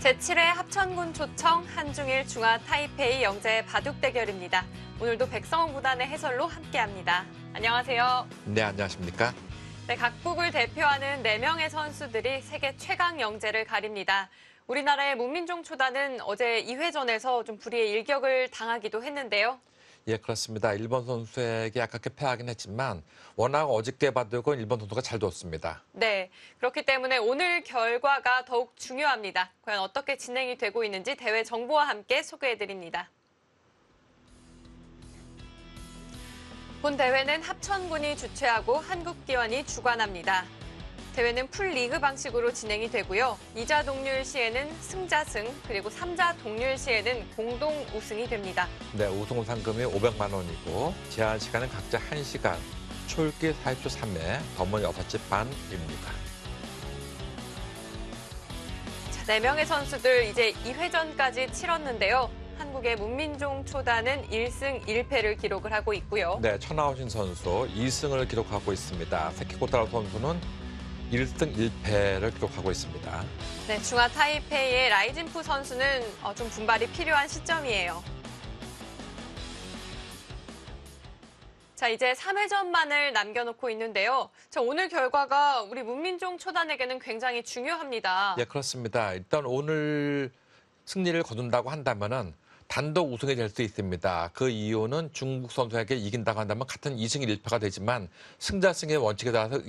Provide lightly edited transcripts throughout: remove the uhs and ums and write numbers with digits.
제7회 합천군 초청 한중일 중화 타이페이 영재 바둑 대결입니다. 오늘도 백성훈 구단의 해설로 함께합니다. 안녕하세요. 네, 안녕하십니까? 네, 각국을 대표하는 4명의 선수들이 세계 최강 영재를 가립니다. 우리나라의 문민종 초단은 어제 2회전에서 좀 불의의 일격을 당하기도 했는데요. 예, 그렇습니다. 일본 선수에게 아깝게 패하긴 했지만 워낙 어저께 바둑은 일본 선수가 잘 뒀습니다. 네, 그렇기 때문에 오늘 결과가 더욱 중요합니다. 과연 어떻게 진행이 되고 있는지 대회 정보와 함께 소개해드립니다. 본 대회는 합천군이 주최하고 한국기원이 주관합니다. 대회는 풀리그 방식으로 진행이 되고요. 2자 동률 시에는 승자승, 그리고 3자 동률 시에는 공동 우승이 됩니다. 네, 우승 상금이 500만 원이고 제한 시간은 각자 1시간, 초읽기 40초 3회, 덤은 6시 반입니다. 자, 4명의 선수들 이제 2회전까지 치렀는데요. 한국의 문민종 초단은 1승 1패를 기록을 하고 있고요. 네, 천하오신 선수 2승을 기록하고 있습니다. 세키고타로 선수는 1승 1패를 기록하고 있습니다. 네, 중화 타이페이의 라이진푸 선수는 좀 분발이 필요한 시점이에요. 자, 이제 3회전만을 남겨놓고 있는데요. 자, 오늘 결과가 우리 문민종 초단에게는 굉장히 중요합니다. 예, 그렇습니다. 일단 오늘 승리를 거둔다고 한다면은 단독 우승이 될 수 있습니다. 그 이유는 중국 선수에게 이긴다고 한다면 같은 2승 1패가 되지만 승자승의 원칙에 따라서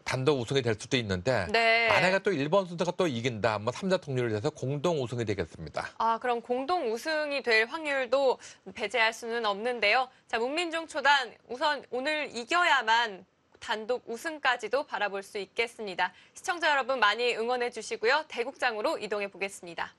단독 우승이 될 수도 있는데 네. 만약에 또 일본 선수가 또 이긴다, 3자 동률을 해서 공동 우승이 되겠습니다. 그럼 공동 우승이 될 확률도 배제할 수는 없는데요. 자, 문민종 초단 우선 오늘 이겨야만 단독 우승까지도 바라볼 수 있겠습니다. 시청자 여러분 많이 응원해 주시고요. 대국장으로 이동해 보겠습니다.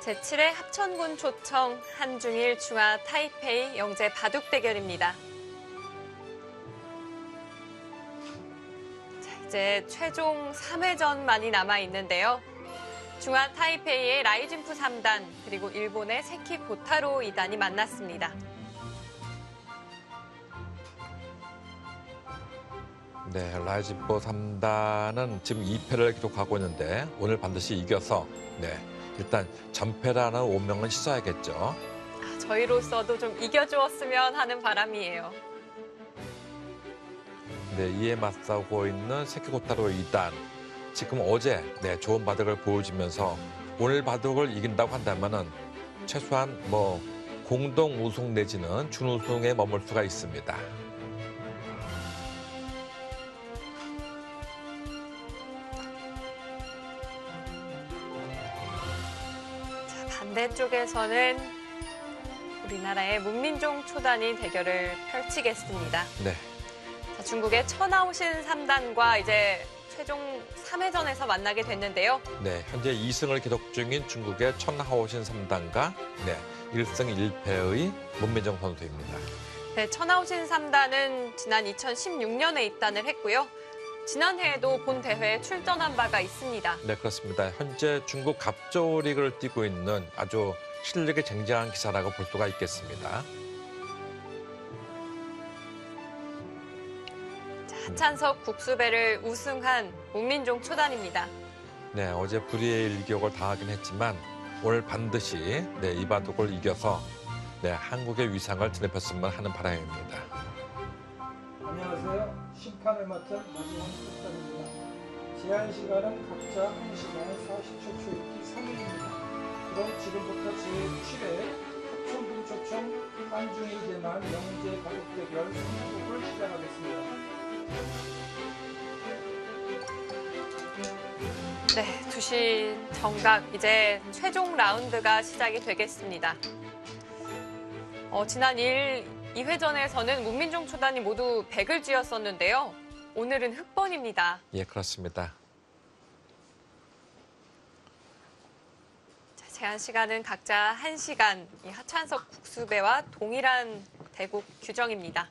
제7회 합천군 초청 한중일 중화 타이페이 영재 바둑 대결입니다. 자, 이제 최종 3회전만이 남아 있는데요. 중화 타이페이의 라이진푸 3단 그리고 일본의 세키 고타로 2단이 만났습니다. 네, 라이진푸 3단은 지금 2패를 기록하고 있는데 오늘 반드시 이겨서 일단 전패라는 오명은 씻어야겠죠. 저희로서도 좀 이겨주었으면 하는 바람이에요. 네, 이에 맞서고 있는 세키고타로 2단. 지금 어제 좋은 바둑을 보여주면서 오늘 바둑을 이긴다고 한다면은 최소한 공동 우승 내지는 준우승에 머물 수가 있습니다. 반대쪽에서는 우리나라의 문민종 초단이 대결을 펼치겠습니다. 네. 자, 중국의 천하오신 3단과 이제 최종 3회전에서 만나게 됐는데요. 네, 현재 2승을 기록 중인 중국의 천하오신 3단과 1승 1패의 문민종 선수입니다. 네, 천하오신 3단은 지난 2016년에 입단을 했고요. 지난해에도 본 대회에 출전한 바가 있습니다. 네, 그렇습니다. 현재 중국 갑조 리그를 뛰고 있는 아주 실력이 쟁쟁한 기사라고 볼 수가 있겠습니다. 자, 하찬석 국수배를 우승한 문민종 초단입니다. 네, 어제 불의의 일격을 당하긴 했지만 오늘 반드시 이 바둑을 이겨서 한국의 위상을 드높였으면 하는 바람입니다. 안녕하세요. 심판을 맡은 나지원 국장입니다. 제한 시간은 각자 1시간 40초 초읽기 3회입니다. 그럼 지금부터 제7회 합천군 초청 한중일 대만 영재 바둑 대결 3국을 시작하겠습니다. 네, 2시 정각 이제 최종 라운드가 시작이 되겠습니다. 지난 2회전에서는 문민종 초단이 모두 100을 쥐었었는데요. 오늘은 흑번입니다. 예, 그렇습니다. 자, 제한 시간은 각자 1시간, 이 하찬석 국수배와 동일한 대국 규정입니다.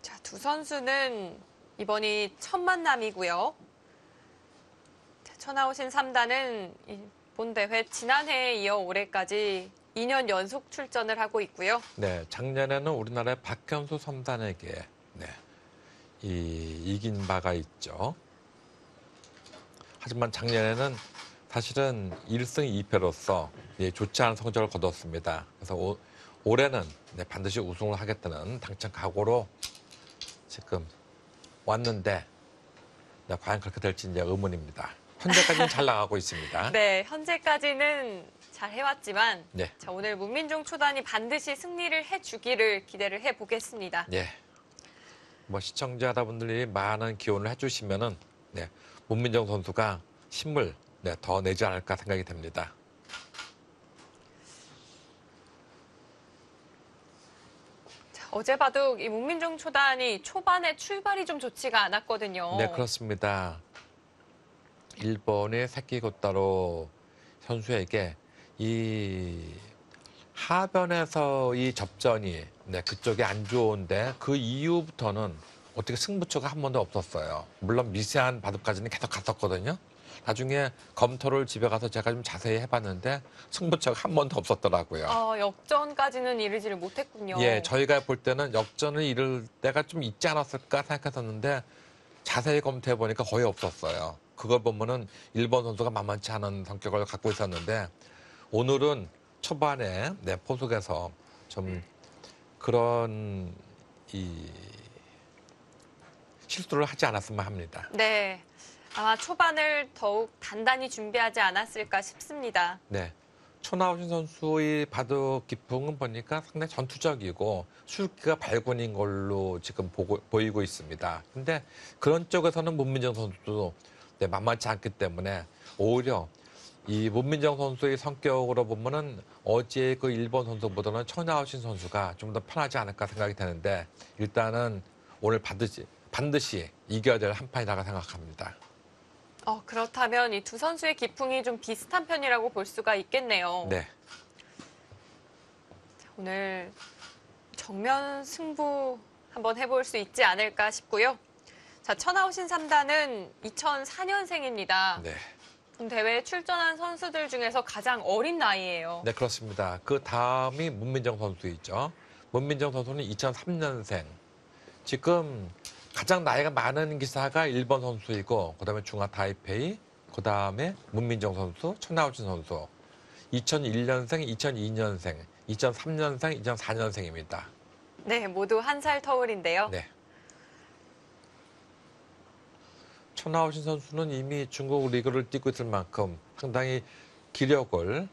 자, 두 선수는 이번이 첫 만남이고요. 천하오신 3단은 본 대회 지난해에 이어 올해까지 2년 연속 출전을 하고 있고요. 네, 작년에는 우리나라의 박현수 3단에게 이긴 바가 있죠. 하지만 작년에는 사실은 1승 2패로서 좋지 않은 성적을 거뒀습니다. 그래서 올해는 반드시 우승을 하겠다는 당찬 각오로 지금 왔는데 과연 그렇게 될지 이제 의문입니다. 현재까지는 잘 나가고 있습니다. 네, 현재까지는 잘 해왔지만 네. 자, 오늘 문민중 초단이 반드시 승리를 해주기를 기대를 해보겠습니다. 예. 뭐 시청자 여러분들이 많은 기원을 해주시면은 문민정 선수가 힘을 더 내지 않을까 생각이 됩니다. 자, 어제 바둑 이 문민중 초단이 초반에 출발이 좀 좋지가 않았거든요. 네, 그렇습니다. 일본의 세키고타로 선수에게 이 하변에서 이 접전이 그쪽이 안 좋은데 그 이후부터는 어떻게 승부처가 한 번도 없었어요. 물론 미세한 바둑까지는 계속 갔었거든요. 나중에 검토를 집에 가서 제가 좀 자세히 해봤는데 승부처가 한 번도 없었더라고요. 역전까지는 이르지를 못했군요. 예, 저희가 볼 때는 역전을 이룰 때가 좀 있지 않았을까 생각했었는데 자세히 검토해 보니까 거의 없었어요. 그걸 보면은 일본 선수가 만만치 않은 성격을 갖고 있었는데 오늘은 초반에 포석에서 좀 그런 실수를 하지 않았으면 합니다. 네, 아마 초반을 더욱 단단히 준비하지 않았을까 싶습니다. 네. 초나오신 선수의 바둑 기풍은 보니까 상당히 전투적이고 술기가 발군인 걸로 지금 보이고 있습니다. 근데 그런 쪽에서는 문민정 선수도 만만치 않기 때문에 오히려 이 문민정 선수의 성격으로 보면은 어제 그 일본 선수보다는 초나오신 선수가 좀 더 편하지 않을까 생각이 되는데 일단은 오늘 반드시 이겨야 될 한 판이라고 생각합니다. 그렇다면 이 두 선수의 기풍이 좀 비슷한 편이라고 볼 수가 있겠네요. 네. 자, 오늘 정면 승부 한번 해볼 수 있지 않을까 싶고요. 자, 천하오신 3단은 2004년생입니다. 네. 본 대회에 출전한 선수들 중에서 가장 어린 나이예요. 네, 그렇습니다. 그 다음이 문민정 선수이죠. 문민정 선수는 2003년생. 지금 가장 나이가 많은 기사가 일본 선수이고 그다음에 중화 타이페이, 그다음에 문민정 선수, 천하오신 선수. 2001년생, 2002년생, 2003년생, 2004년생입니다. 네, 모두 한 살 터울인데요. 네. 천하오신 선수는 이미 중국 리그를 뛰고 있을 만큼 상당히 기력을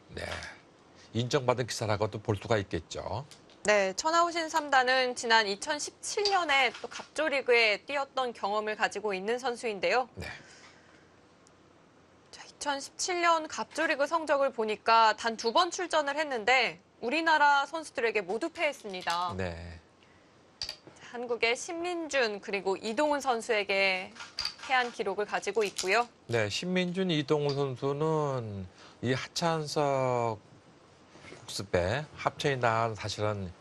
인정받은 기사라고도 볼 수가 있겠죠. 네, 천하오신 3단은 지난 2017년에 또 갑조리그에 뛰었던 경험을 가지고 있는 선수인데요. 네. 자, 2017년 갑조리그 성적을 보니까 단 2번 출전을 했는데 우리나라 선수들에게 모두 패했습니다. 네. 한국의 신민준 그리고 이동훈 선수에게 패한 기록을 가지고 있고요. 네, 신민준, 이동훈 선수는 이 하찬석 국습에 합천이 나은 사실은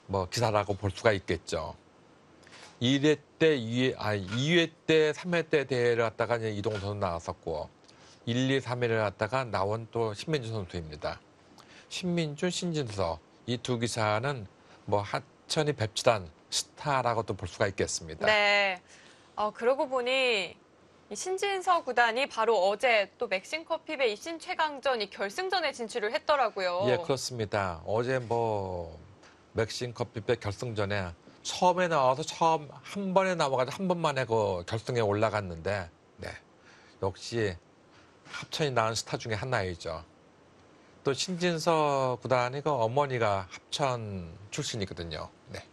뭐 기사라고 볼 수가 있겠죠. 1회 때, 2회 때, 3회 때 대회를 갔다가 이제 이동훈 선수 나왔었고 1, 2, 3회를 갔다가 나온 또 신민준 선수입니다. 신민준, 신진서 이 두 기사는 뭐 하천이 뵙치단 스타라고도 볼 수가 있겠습니다. 네. 그러고 보니 이 신진서 구단이 바로 어제 또 맥심커피배 입신 최강전 이 결승전에 진출을 했더라고요. 예, 그렇습니다. 어제 뭐 맥심 커피배 결승전에 처음에 나와서 한 번에 나와가지고 한 번만에 그 결승에 올라갔는데, 역시 합천이 낳은 스타 중에 하나이죠. 또 신진서 구단이 그 어머니가 합천 출신이거든요. 네.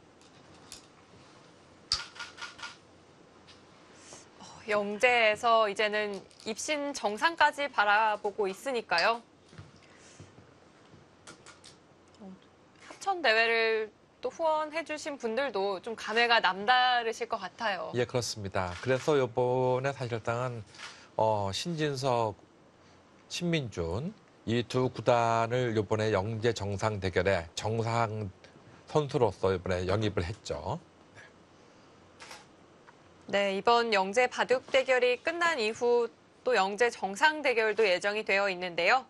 영재에서 이제는 입신 정상까지 바라보고 있으니까요. 합천 대회를 또 후원해주신 분들도 좀 감회가 남다르실 것 같아요. 예, 그렇습니다. 그래서 이번에 사실상은 신진석, 신민준 이 두 구단을 이번에 영재 정상 대결에 정상 선수로서 이번에 영입을 했죠. 네, 이번 영재 바둑 대결이 끝난 이후 또 영재 정상 대결도 예정이 되어 있는데요.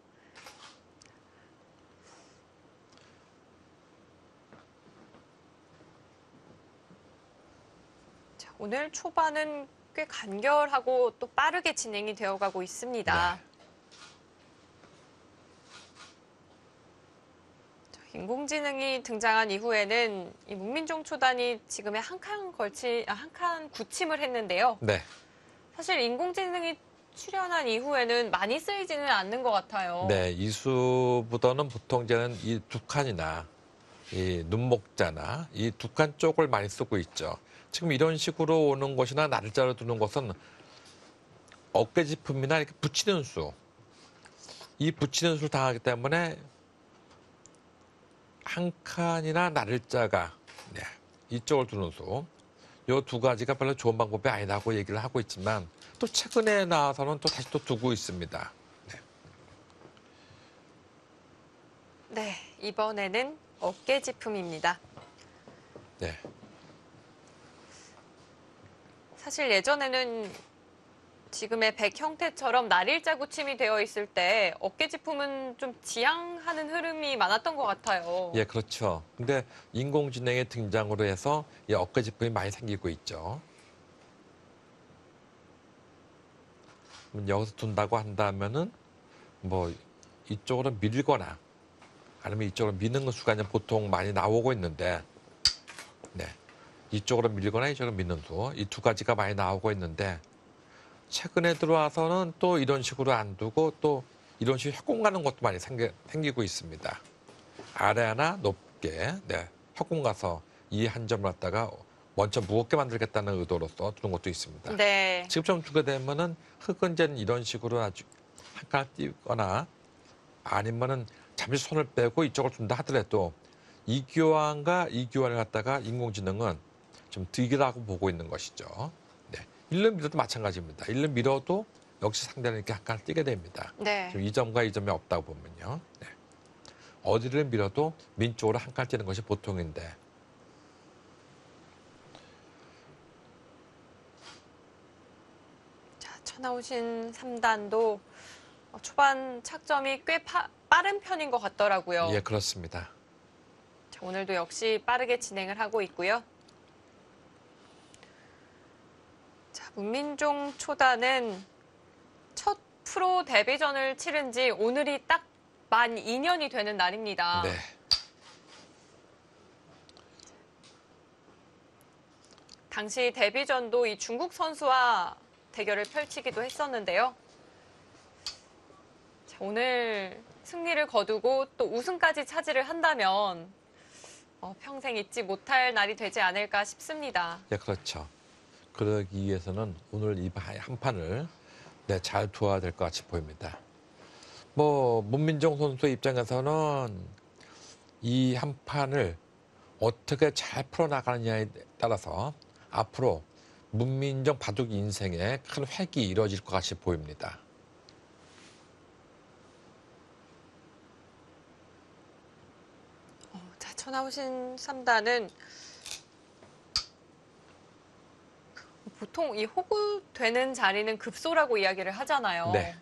자, 오늘 초반은 꽤 간결하고 또 빠르게 진행이 되어가고 있습니다. 네. 인공지능이 등장한 이후에는 이 문민종 초단이 지금의 한 칸 구침을 했는데요. 네. 사실 인공지능이 출현한 이후에는 많이 쓰이지는 않는 것 같아요. 네, 이수보다는 보통 이제는 이 두 칸이나 이 눈목자나 이 두 칸 쪽을 많이 쓰고 있죠. 지금 이런 식으로 오는 것이나 날짜를 두는 것은 어깨지품이나 이렇게 붙이는 수, 이 붙이는 수를 당하기 때문에 한 칸이나 날짜가 네, 이쪽을 두는 수, 이 두 가지가 별로 좋은 방법이 아니라고 얘기를 하고 있지만 또 최근에 나와서는 또 다시 또 두고 있습니다. 네, 이번에는 어깨지품입니다. 네. 사실 예전에는 지금의 백 형태처럼 날일자 구침이 되어 있을 때 어깨지품은 좀 지양하는 흐름이 많았던 것 같아요. 예, 그렇죠. 근데 인공지능의 등장으로 해서 이 어깨지품이 많이 생기고 있죠. 여기서 둔다고 한다면은 뭐 이쪽으로 밀거나 아니면 이쪽으로 미는 수가 이제 보통 많이 나오고 있는데, 네, 이쪽으로 밀거나 이쪽으로 미는 수, 이 두 가지가 많이 나오고 있는데 최근에 들어와서는 또 이런 식으로 안 두고 또 이런 식으로 협공 가는 것도 많이 생기고 있습니다. 아래 하나 높게, 네, 협공 가서 이 한 점을 갖다가 먼저 무겁게 만들겠다는 의도로서 두는 것도 있습니다. 네. 지금처럼 두게 되면은 흙은 이제 이런 식으로 아주 한 칸 띄거나 아니면은 잠시 손을 빼고 이쪽을 둔다 하더라도 이 교환과 이 교환을 갖다가 인공지능은 좀 득이라고 보고 있는 것이죠. 네. 일로 밀어도 마찬가지입니다. 일로 밀어도 역시 상대는 이렇게 한 칸을 띄게 됩니다. 네. 지금 이 점과 이 점이 없다고 보면요. 네. 어디를 밀어도 민 쪽으로 한 칸 띄는 것이 보통인데 자, 천하우신 3단도 초반 착점이 꽤 빠른 편인 것 같더라고요. 예, 그렇습니다. 자, 오늘도 역시 빠르게 진행을 하고 있고요. 자, 문민종 초단은 첫 프로 데뷔전을 치른 지 오늘이 딱 만 2년이 되는 날입니다. 네. 당시 데뷔전도 이 중국 선수와 대결을 펼치기도 했었는데요. 자, 오늘 승리를 거두고 또 우승까지 차지를 한다면 평생 잊지 못할 날이 되지 않을까 싶습니다. 예, 그렇죠. 그러기 위해서는 오늘 이 한 판을 네, 잘 두어야 될 것 같이 보입니다. 뭐 문민정 선수의 입장에서는 이 한 판을 어떻게 잘 풀어나가느냐에 따라서 앞으로 문민정 바둑 인생에 큰 획이 이루어질 것 같이 보입니다. 자, 천하우신 3단은 보통 이 호구되는 자리는 급소라고 이야기를 하잖아요. 네.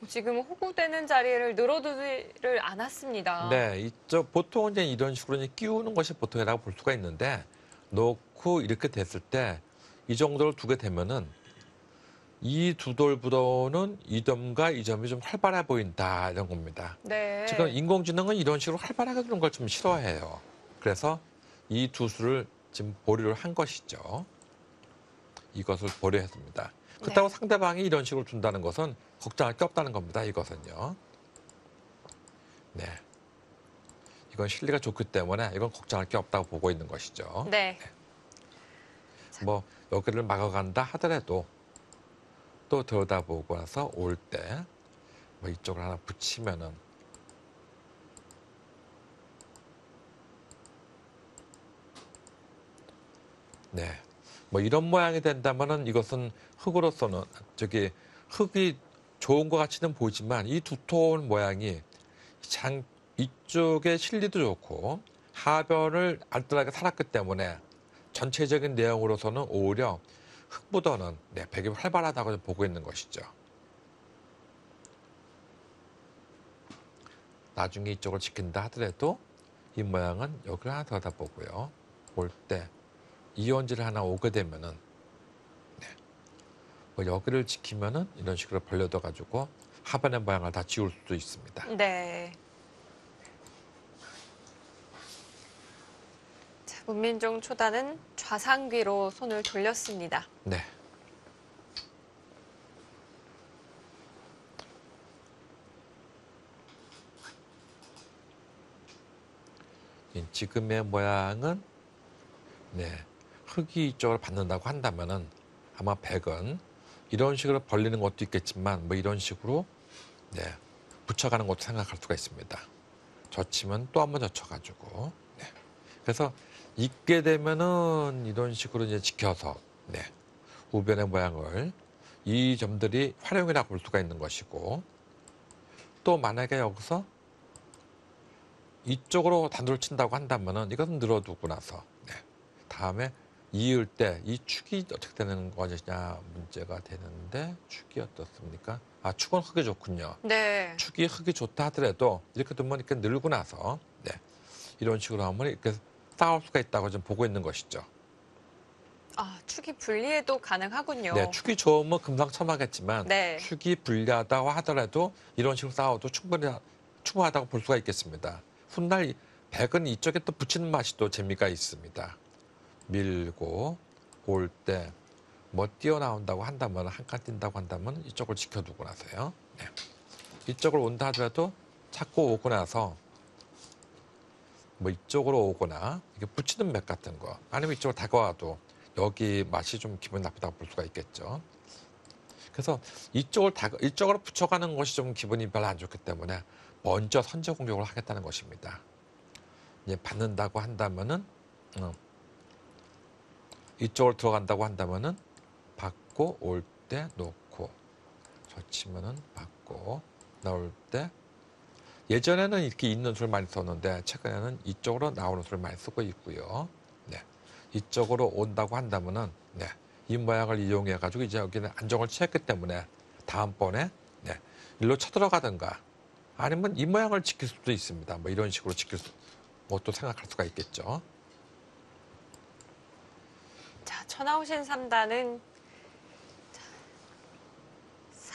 지금 호구되는 자리를 늘어두지를 않았습니다. 네, 이쪽 보통 이제 이런 식으로 이제 끼우는 것이 보통이라고 볼 수가 있는데 놓고 이렇게 됐을 때 이 정도를 두게 되면은 이 두 돌보다는 이 점과 이 점이 좀 활발해 보인다 이런 겁니다. 네. 지금 인공지능은 이런 식으로 활발하게 두는 걸 좀 싫어해요. 그래서 이 두 수를 지금 보류를 한 것이죠. 이것을 보류했습니다. 그렇다고 네. 상대방이 이런 식으로 둔다는 것은 걱정할 게 없다는 겁니다. 이것은요. 네. 이건 실리가 좋기 때문에 이건 걱정할 게 없다고 보고 있는 것이죠. 네. 뭐 여기를 막아간다 하더라도 또 들여다보고 나서 올 때 뭐 이쪽을 하나 붙이면은 네. 뭐 이런 모양이 된다면은 이것은 흙으로서는 흙이 좋은 것 같이는 보이지만 이 두터운 모양이 이쪽에 실리도 좋고 하변을 알뜰하게 살았기 때문에 전체적인 내용으로서는 오히려 흙보다는 네, 백이 활발하다고 보고 있는 것이죠. 나중에 이쪽을 지킨다 하더라도 이 모양은 여기를 하나 더 보고요. 올 때 이원지를 하나 오게 되면은 네. 뭐 여기를 지키면은 이런 식으로 벌려둬 가지고 하반의 모양을 다 지울 수도 있습니다. 네. 자, 문민종 초단은 좌상귀로 손을 돌렸습니다. 네. 지금의 모양은 네, 흙이 이쪽을 받는다고 한다면은 아마 백은 이런 식으로 벌리는 것도 있겠지만 뭐 이런 식으로 네, 붙여가는 것도 생각할 수가 있습니다. 젖히면 또 한번 젖혀가지고 네. 그래서 익게 되면은 이런 식으로 이제 지켜서 네, 우변의 모양을 이 점들이 활용이라고 볼 수가 있는 것이고 또 만약에 여기서 이쪽으로 단도를 친다고 한다면은 이것은 늘어두고 나서 네. 다음에 이을 때 이 축이 어떻게 되는 것이냐 문제가 되는데 축이 어떻습니까? 아 축은 흙이 좋군요. 네. 축이 흙이 좋다 하더라도 이렇게 두면 이렇게 늘고 나서 네. 이런 식으로 하면 이렇게 싸울 수가 있다고 좀 보고 있는 것이죠. 아, 축이 분리해도 가능하군요. 네, 축이 좋으면 금상첨화겠지만 네. 축이 불리하다고 하더라도 이런 식으로 싸워도 충분하다고 볼 수가 있겠습니다. 훗날 백은 이쪽에 또 붙이는 맛이 또 재미가 있습니다. 밀고 올 때 뭐 뛰어나온다고 한다면 한 칸 뛴다고 한다면 이쪽을 지켜두고 나서요. 네. 이쪽을 온다 하더라도 자꾸 오고 나서 뭐 이쪽으로 오거나 이게 붙이는 맥 같은 거 아니면 이쪽으로 다가와도 여기 맛이 좀 기분 나쁘다고 볼 수가 있겠죠. 그래서 이쪽으로 붙여가는 것이 좀 기분이 별로 안 좋기 때문에 먼저 선제 공격을 하겠다는 것입니다. 이제 받는다고 한다면은 이쪽으로 들어간다고 한다면은 받고 올 때 놓고 젖히면은 받고 나올 때 예전에는 이렇게 있는 수를 많이 썼는데 최근에는 이쪽으로 나오는 수를 많이 쓰고 있고요. 네. 이쪽으로 온다고 한다면은 네. 이 모양을 이용해 가지고 이제 여기는 안정을 취했기 때문에 다음번에 네. 일로 쳐들어가든가 아니면 이 모양을 지킬 수도 있습니다. 뭐 이런 식으로 지킬 것도 생각할 수가 있겠죠. 자, 천하우신 3단은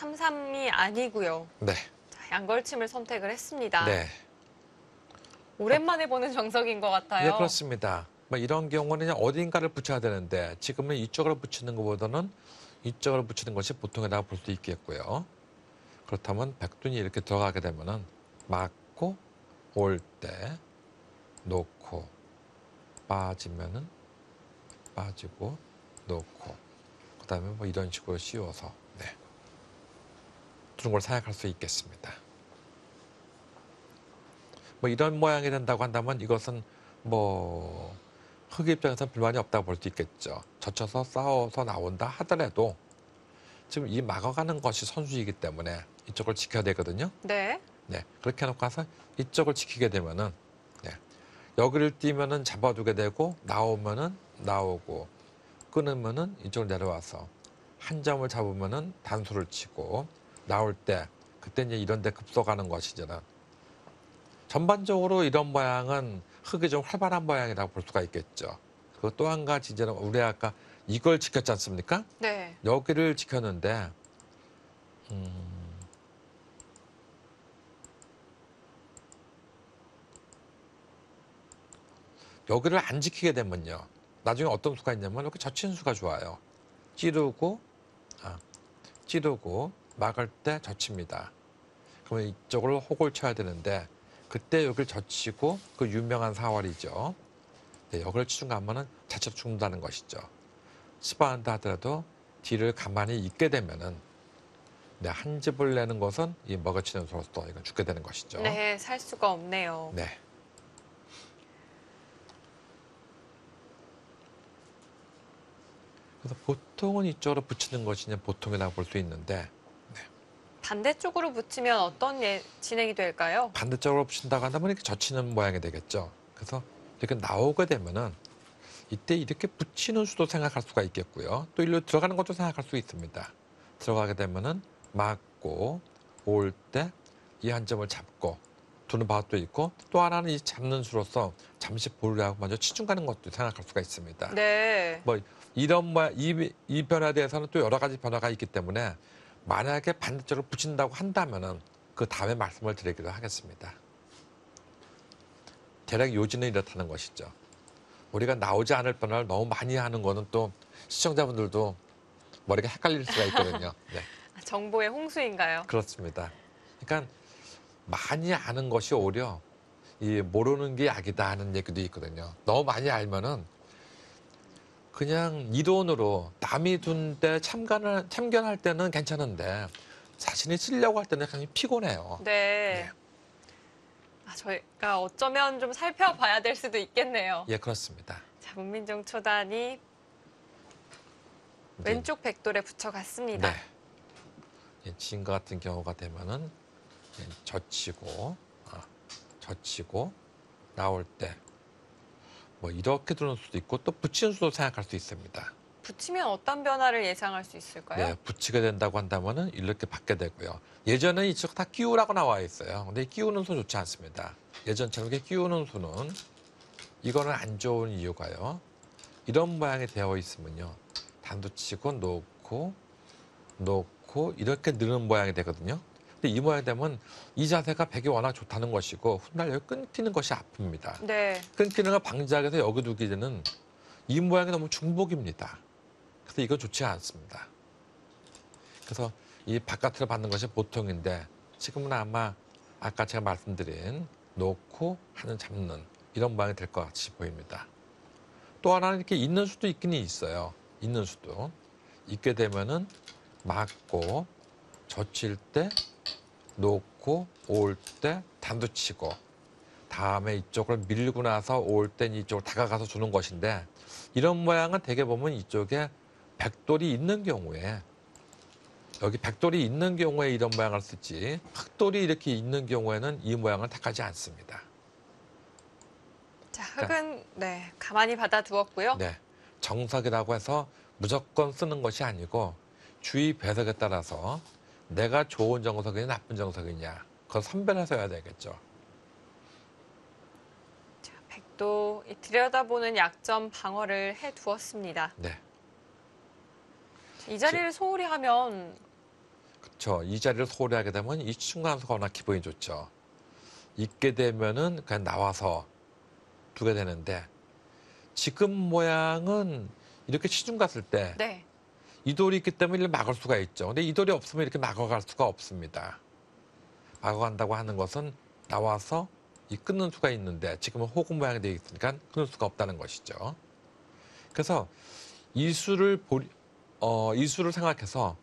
3-3이 아니고요. 네. 자, 양걸침을 선택을 했습니다. 네. 오랜만에 보는 정석인 것 같아요. 네, 그렇습니다. 뭐 이런 경우는 그냥 어딘가를 붙여야 되는데 지금은 이쪽으로 붙이는 것보다는 이쪽으로 붙이는 것이 보통이라고 볼 수 있겠고요. 그렇다면 백둔이 이렇게 들어가게 되면은 맞고 올 때 놓고 빠지면은 빠지고 놓고 그다음에 뭐 이런 식으로 씌워서 네. 두는 걸 생각할 수 있겠습니다. 뭐 이런 모양이 된다고 한다면 이것은 뭐 흙 입장에서 불만이 없다고 볼 수 있겠죠. 젖혀서 싸워서 나온다 하더라도 지금 이 막아가는 것이 선수이기 때문에 이쪽을 지켜야 되거든요. 네. 네, 그렇게 해놓고 나서 이쪽을 지키게 되면은 네, 여기를 띄면은 잡아두게 되고 나오면은 나오고 끊으면은 이쪽으로 내려와서 한 점을 잡으면은 단수를 치고 나올 때 그때 이제 이런 데 급속하는 것이잖아. 전반적으로 이런 모양은 흙이 좀 활발한 모양이라고 볼 수가 있겠죠. 그리고 또 한 가지 이제는 우리 아까 이걸 지켰지 않습니까? 네. 여기를 지켰는데 여기를 안 지키게 되면요. 나중에 어떤 수가 있냐면 이렇게 젖힌 수가 좋아요. 찌르고 막을 때 젖힙니다. 그러면 이쪽으로 혹을 쳐야 되는데 그때 여기를 젖히고 그 유명한 사활이죠. 네, 여기를 치중가 하면은 자체로 죽는다는 것이죠. 시바한다 하더라도 뒤를 가만히 있게 되면은 네, 한 집을 내는 것은 이 먹어치는 수로서 이건 죽게 되는 것이죠. 네, 살 수가 없네요. 네. 그래서 보통은 이쪽으로 붙이는 것이 이제 보통이라고 볼 수 있는데 반대쪽으로 붙이면 어떤 진행이 될까요? 반대쪽으로 붙인다고 한다면 이렇게 젖히는 모양이 되겠죠. 그래서 이렇게 나오게 되면은 이때 이렇게 붙이는 수도 생각할 수가 있겠고요. 또 일로 들어가는 것도 생각할 수 있습니다. 들어가게 되면은 막고 올 때 이 한 점을 잡고 두는 방법도 있고 또 하나는 이 잡는 수로서 잠시 보류하고 먼저 치중 가는 것도 생각할 수가 있습니다. 네. 뭐 이런 이 변화에 대해서는 또 여러 가지 변화가 있기 때문에 만약에 반대쪽으로 붙인다고 한다면은 그 다음에 말씀을 드리기로 하겠습니다. 대략 요지는 이렇다는 것이죠. 우리가 나오지 않을 변화를 너무 많이 하는 거는 또 시청자분들도 머리가 헷갈릴 수가 있거든요. 네, 정보의 홍수인가요? 그렇습니다. 그러니까 많이 아는 것이 오히려 이 모르는 게 약이다 하는 얘기도 있거든요. 너무 많이 알면은 그냥 이론으로 남이 둔 때 참견할 때는 괜찮은데 자신이 쓰려고 할 때는 굉장히 피곤해요. 네. 저희가 어쩌면 좀 살펴봐야 될 수도 있겠네요. 예, 그렇습니다. 자, 문민종 초단이 이제, 왼쪽 백돌에 붙여갔습니다. 네. 예, 지금과 같은 경우가 되면은 예, 젖히고 나올 때 뭐 이렇게 두는 수도 있고 또 붙이는 수도 생각할 수 있습니다. 붙이면 어떤 변화를 예상할 수 있을까요? 네, 붙이게 된다고 한다면은 이렇게 받게 되고요. 예전에 이쪽 다 끼우라고 나와 있어요. 근데 끼우는 수 좋지 않습니다. 예전처럼 이렇게 끼우는 수는 이거는 안 좋은 이유가요. 이런 모양이 되어 있으면요. 단도치고 놓고 이렇게 느는 모양이 되거든요. 근데 이 모양이 되면 이 자세가 백이 워낙 좋다는 것이고 훗날 여기 끊기는 것이 아픕니다. 네. 끊기는 걸 방지하기 위해서 여기 두게 되는 이 모양이 너무 중복입니다. 그래서 이건 좋지 않습니다. 그래서 이 바깥으로 받는 것이 보통인데 지금은 아마 아까 제가 말씀드린 놓고 하는 잡는 이런 모양이 될 것 같이 보입니다. 또 하나는 이렇게 있는 수도 있긴 있어요. 있는 수도. 있게 되면은 막고 젖힐 때 놓고 올 때 단도치고 다음에 이쪽을 밀고 나서 올 땐 이쪽으로 다가가서 주는 것인데 이런 모양은 대개 보면 이쪽에 백돌이 있는 경우에 여기 백돌이 있는 경우에 이런 모양을 쓰지 흑돌이 이렇게 있는 경우에는 이 모양을 택하지 않습니다. 자, 흙은 네, 가만히 받아두었고요. 네, 정석이라고 해서 무조건 쓰는 것이 아니고 주의 배석에 따라서 내가 좋은 정석이냐 나쁜 정석이냐 그걸 선별해서 해야 되겠죠. 자, 백도 들여다보는 약점 방어를 해두었습니다. 네, 이 자리를 소홀히 하면 그렇죠. 이 자리를 소홀히 하게 되면 이 중간수가 워낙 기분이 좋죠. 있게 되면은 그냥 나와서 두게 되는데 지금 모양은 이렇게 시중 갔을 때 네. 이 돌이 있기 때문에 이를 막을 수가 있죠. 근데 이 돌이 없으면 이렇게 막아갈 수가 없습니다. 막아간다고 하는 것은 나와서 이 끊는 수가 있는데 지금은 호구 모양이 되어 있으니까 끊을 수가 없다는 것이죠. 그래서 이 수를 생각해서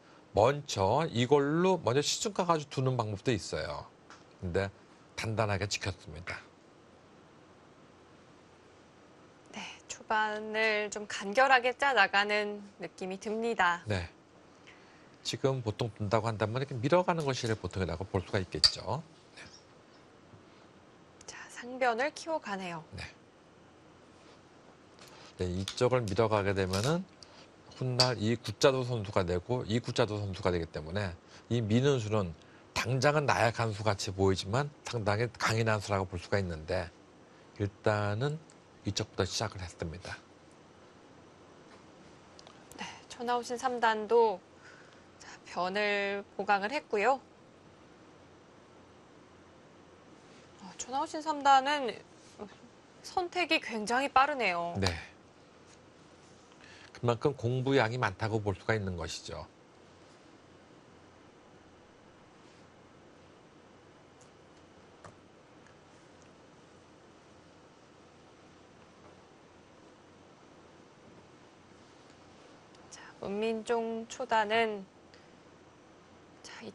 이걸로 먼저 시중 가가지고 두는 방법도 있어요. 근데 단단하게 지켰습니다. 네, 초반을 좀 간결하게 짜 나가는 느낌이 듭니다. 네. 지금 보통 둔다고 한다면 이렇게 밀어가는 것이 보통이라고 볼 수가 있겠죠. 자, 상변을 키워가네요. 네, 이쪽을 밀어가게 되면은 훗날 이 구자도 선수가 되고 이 구자도 선수가 되기 때문에 이 미는 수는 당장은 나약한 수 같이 보이지만 상당히 강인한 수라고 볼 수가 있는데 일단은 이쪽부터 시작을 했습니다. 네, 천하우신 3단도 변을 보강을 했고요. 천하우신 3단은 선택이 굉장히 빠르네요. 네. 그만큼 공부량이 많다고 볼 수가 있는 것이죠. 자, 문민종 초단은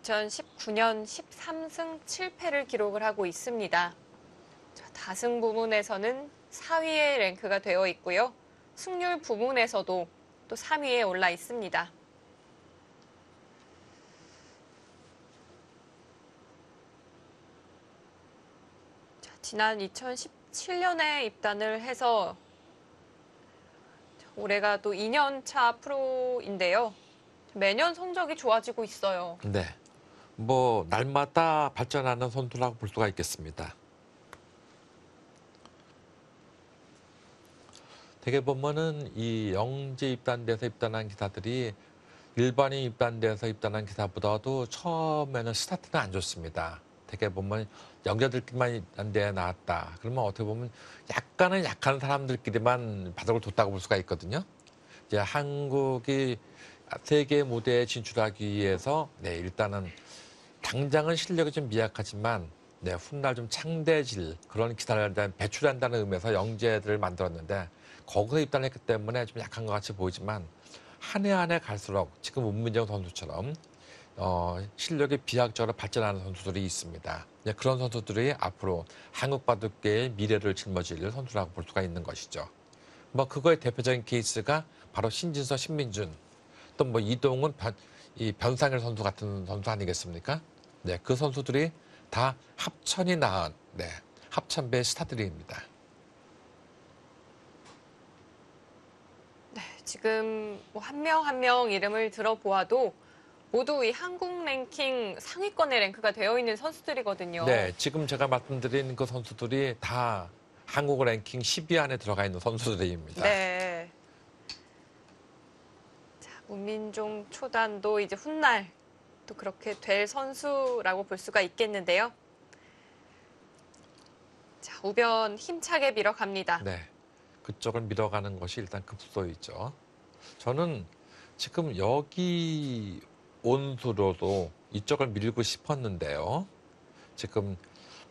2019년 13승 7패를 기록을 하고 있습니다. 자, 다승 부문에서는 4위에 랭크가 되어 있고요. 승률 부문에서도 또 3위에 올라 있습니다. 자, 지난 2017년에 입단을 해서 올해가 또 2년차 프로인데요. 매년 성적이 좋아지고 있어요. 네. 뭐 날마다 발전하는 선수라고 볼 수가 있겠습니다. 되게 보면은 이 영재 입단돼서 입단한 기사들이 일반인 입단돼서 입단한 기사보다도 처음에는 스타트는 안 좋습니다. 되게 보면 영재들끼리만 입단돼 나왔다. 그러면 어떻게 보면 약간은 약한 사람들끼리만 바닥을 뒀다고 볼 수가 있거든요. 이제 한국이 세계 무대에 진출하기 위해서 네, 일단은 당장은 실력이 좀 미약하지만 네, 훗날 좀 창대질 그런 기사를 배출한다는 의미에서 영재들을 만들었는데 거기서 입단했기 때문에 좀 약한 것 같이 보이지만 한 해 한 해 갈수록 지금 문민정 선수처럼 실력이 비약적으로 발전하는 선수들이 있습니다. 네, 그런 선수들이 앞으로 한국 바둑계의 미래를 짊어질 선수라고 볼 수가 있는 것이죠. 뭐 그거의 대표적인 케이스가 바로 신진서, 신민준, 또 뭐 이동훈, 변상일 선수 같은 선수 아니겠습니까? 네, 그 선수들이 다 합천이 낳은 네, 합천배의 스타들입니다. 네, 지금 뭐 한 명 한 명 이름을 들어보아도 모두 이 한국 랭킹 상위권에 랭크가 되어 있는 선수들이거든요. 네, 지금 제가 말씀드린 그 선수들이 다 한국 랭킹 10위 안에 들어가 있는 선수들입니다. 네. 자, 문민종 초단도 이제 훗날 또 그렇게 될 선수라고 볼 수가 있겠는데요. 자, 우변 힘차게 밀어갑니다. 네, 그쪽을 밀어가는 것이 일단 급소이죠. 저는 지금 여기 온수로도 이쪽을 밀고 싶었는데요. 지금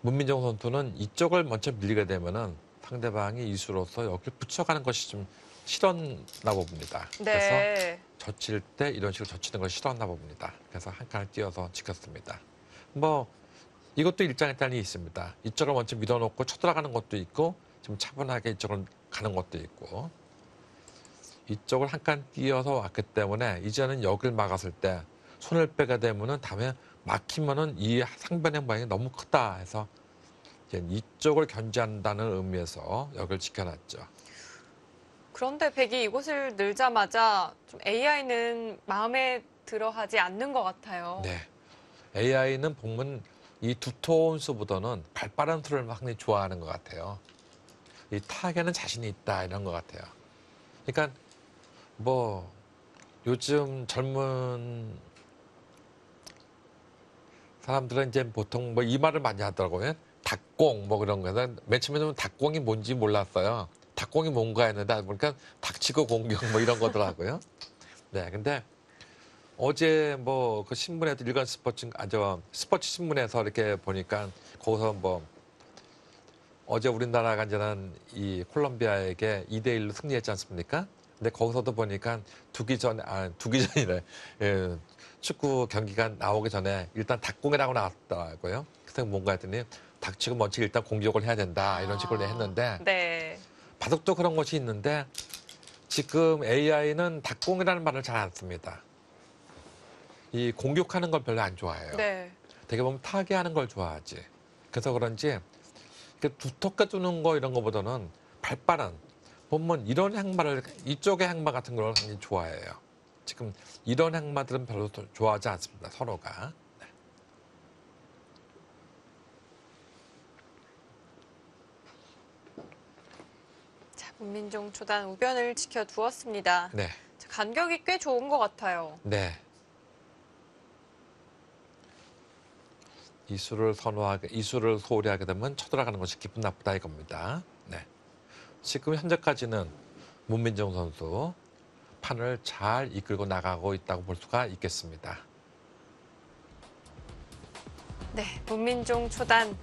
문민정 선수는 이쪽을 먼저 밀리게 되면은 상대방이 이수로서 여기를 붙여가는 것이 좀 싫었나 봅니다. 그래서 네. 젖힐 때 이런 식으로 젖히는 것이 싫었나 봅니다. 그래서 한 칸을 띄어서 지켰습니다. 뭐 이것도 일장일단이 있습니다. 이쪽을 먼저 밀어놓고 쳐들어가는 것도 있고 좀 차분하게 이쪽을 가는 것도 있고 이쪽을 한 칸 띄어서 왔기 때문에 이제는 여기를 막았을 때 손을 빼게 되면은 다음에 막히면은 이 상변의 모양이 너무 크다 해서 이제 이쪽을 견제한다는 의미에서 여기를 지켜놨죠. 그런데 백이 이곳을 늘자마자 좀 AI는 마음에 들어하지 않는 것 같아요. 네. AI는 보면 이 두터운 수보다는 발 빠른 수를 상당히 좋아하는 것 같아요. 이 타격에는 자신이 있다 이런 것 같아요. 그러니까 뭐 요즘 젊은 사람들은 이제 보통 뭐 이 말을 많이 하더라고요. 닭공 뭐 그런 거는 맨 처음에는 닭공이 뭔지 몰랐어요. 닭공이 뭔가 했는데 보니까 닥치고 공격 뭐 이런 거더라고요. 네, 근데 어제 뭐 그 신문에도 일간 스포츠 스포츠 신문에서 이렇게 보니까 거기서 뭐 어제 우리나라가 이제는 이 콜롬비아에게 2대1로 승리했지 않습니까? 근데 거기서도 보니까 두기 전이래. 예, 축구 경기가 나오기 전에 일단 닭공이라고 나왔더라고요. 그래서 뭔가 했더니 닥치고 먼저 일단 공격을 해야 된다 이런 식으로 했는데 네. 바둑도 그런 것이 있는데 지금 AI는 닭공이라는 말을 잘 안 씁니다. 이 공격하는 걸 별로 안 좋아해요. 네. 되게 보면 타개하는 걸 좋아하지. 그래서 그런지 이렇게 두텁게 두는 거 이런 거보다는 발빠른 보면 이런 행마를 이쪽의 행마 같은 걸 굉장히 좋아해요. 지금 이런 행마들은 별로 좋아하지 않습니다. 서로가. 네. 자, 문민종 초단 우변을 지켜두었습니다. 네. 자, 간격이 꽤 좋은 것 같아요. 네. 이수를 소홀히 하게 되면 쳐들어가는 것이 기분 나쁘다 이겁니다. 네. 지금 현재까지는 문민정 선수 판을 잘 이끌고 나가고 있다고 볼 수가 있겠습니다. 네, 문민종 초단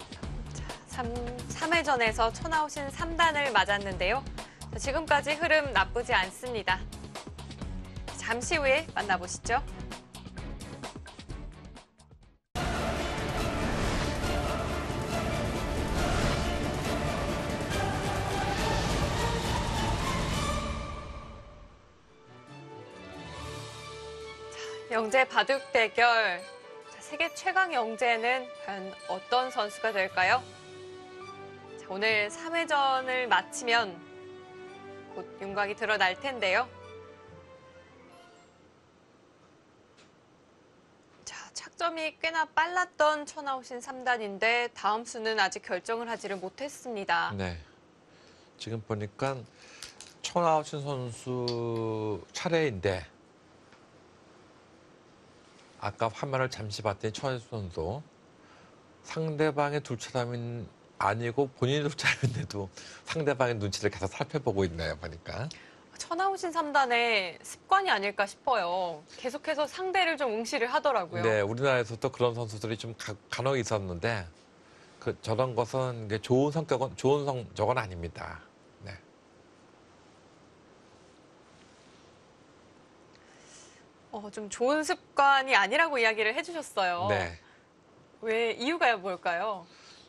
3회전에서 쳐나오신 3단을 맞았는데요. 자, 지금까지 흐름 나쁘지 않습니다. 잠시 후에 만나보시죠. 영재 바둑 대결. 자, 세계 최강 영재는 과연 어떤 선수가 될까요? 자, 오늘 3회전을 마치면 곧 윤곽이 드러날 텐데요. 자, 착점이 꽤나 빨랐던 쳐나오신 3단인데 다음 수는 아직 결정을 하지를 못했습니다. 네. 지금 보니까 천하우신 선수 차례인데 아까 화면을 잠시 봤더니 천하우신 선수 상대방의 둘차람이 아니고 본인이 둘차람인데도 상대방의 눈치를 계속 살펴보고 있네요. 보니까. 천하우신 3단의 습관이 아닐까 싶어요. 계속해서 상대를 좀 응시를 하더라고요. 네, 우리나라에서도 그런 선수들이 좀 간혹 있었는데 저런 것은 이게 좋은 성적은 아닙니다. 네. 좀 좋은 습관이 아니라고 이야기를 해주셨어요. 네. 왜 이유가 뭘까요?